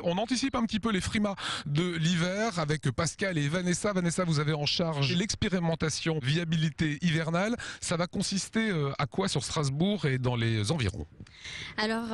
On anticipe un petit peu les frimas de l'hiver avec Pascal et Vanessa. Vanessa, vous avez en charge l'expérimentation viabilité hivernale. Ça va consister à quoi sur Strasbourg et dans les environs? Alors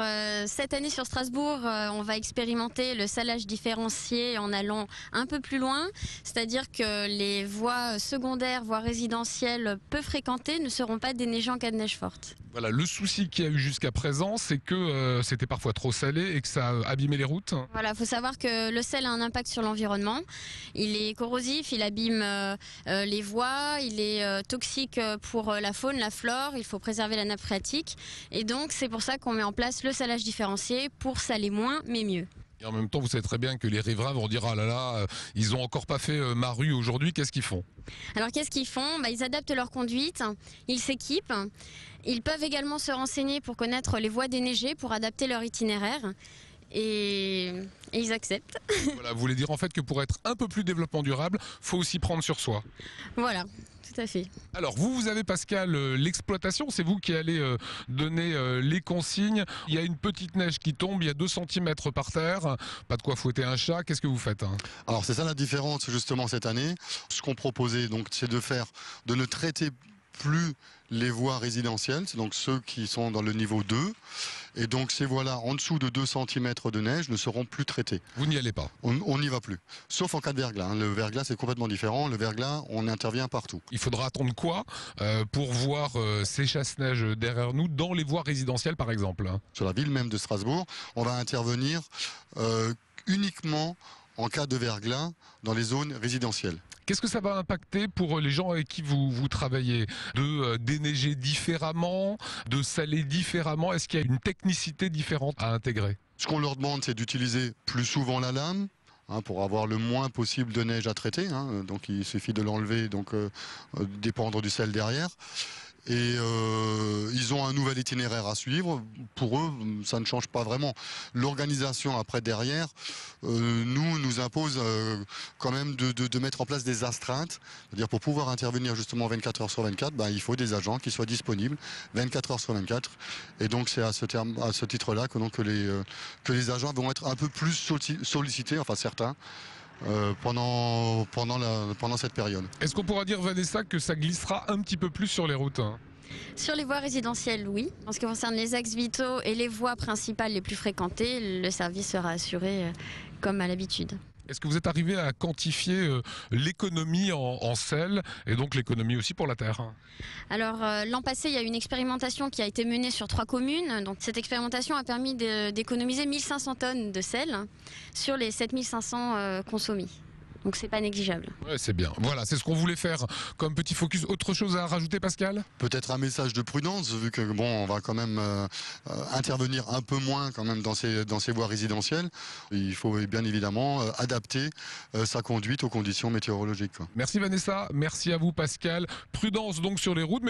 cette année sur Strasbourg, on va expérimenter le salage différencié en allant un peu plus loin, c'est-à-dire que les voies secondaires, voies résidentielles peu fréquentées ne seront pas déneigées en cas de neige forte. Voilà, le souci qu'il y a eu jusqu'à présent, c'est que c'était parfois trop salé et que ça abîmait les routes. Voilà, il faut savoir que le sel a un impact sur l'environnement. Il est corrosif, il abîme les voies, il est toxique pour la faune, la flore. Il faut préserver la nappe phréatique. Et donc, c'est pour ça qu'on met en place le salage différencié pour saler moins, mais mieux. Et en même temps, vous savez très bien que les riverains vont dire « Ah là là, ils ont encore pas fait ma rue aujourd'hui, qu'est-ce qu'ils font ?» Alors qu'est-ce qu'ils font? Ils adaptent leur conduite, ils s'équipent. Ils peuvent également se renseigner pour connaître les voies déneigées, pour adapter leur itinéraire. Et ils acceptent. Voilà, vous voulez dire en fait que pour être un peu plus développement durable, faut aussi prendre sur soi. Voilà, tout à fait. Alors vous avez Pascal l'exploitation, c'est vous qui allez donner les consignes. Il y a une petite neige qui tombe, il y a 2 cm par terre, pas de quoi fouetter un chat, qu'est-ce que vous faites? Alors c'est ça la différence justement cette année. Ce qu'on proposait donc c'est de ne traiter plus les voies résidentielles, donc ceux qui sont dans le niveau 2. Et donc ces voies-là, en dessous de 2 cm de neige, ne seront plus traitées. Vous n'y allez pas? On n'y va plus. Sauf en cas de verglas. Le verglas, c'est complètement différent. Le verglas, on intervient partout. Il faudra attendre quoi pour voir ces chasse-neige derrière nous, dans les voies résidentielles par exemple? Sur la ville même de Strasbourg, on va intervenir uniquement en cas de verglas dans les zones résidentielles. Qu'est-ce que ça va impacter pour les gens avec qui vous travaillez? De déneiger différemment, de saler différemment? Est-ce qu'il y a une technicité différente à intégrer? Ce qu'on leur demande, c'est d'utiliser plus souvent la lame, pour avoir le moins possible de neige à traiter. Donc il suffit de l'enlever, donc dépendre du sel derrière. Et ils ont un nouvel itinéraire à suivre. Pour eux, ça ne change pas vraiment. L'organisation après derrière nous impose quand même de mettre en place des astreintes. C'est-à-dire pour pouvoir intervenir justement 24 heures sur 24, il faut des agents qui soient disponibles 24 heures sur 24. Et donc c'est à ce titre-là que les agents vont être un peu plus sollicités, enfin certains. Pendant cette période. Est-ce qu'on pourra dire, Vanessa, que ça glissera un petit peu plus sur les routes? Sur les voies résidentielles, oui. En ce qui concerne les axes vitaux et les voies principales les plus fréquentées, le service sera assuré comme à l'habitude. Est-ce que vous êtes arrivé à quantifier l'économie en sel et donc l'économie aussi pour la terre? Alors l'an passé, il y a une expérimentation qui a été menée sur 3 communes. Donc cette expérimentation a permis d'économiser 1500 tonnes de sel sur les 7500 consommés. Donc c'est pas négligeable. Ouais, c'est bien. Voilà, c'est ce qu'on voulait faire comme petit focus. Autre chose à rajouter, Pascal? Peut-être un message de prudence, vu que on va quand même intervenir un peu moins quand même dans ces voies résidentielles. Il faut bien évidemment adapter sa conduite aux conditions météorologiques. Merci Vanessa, merci à vous Pascal. Prudence donc sur les routes.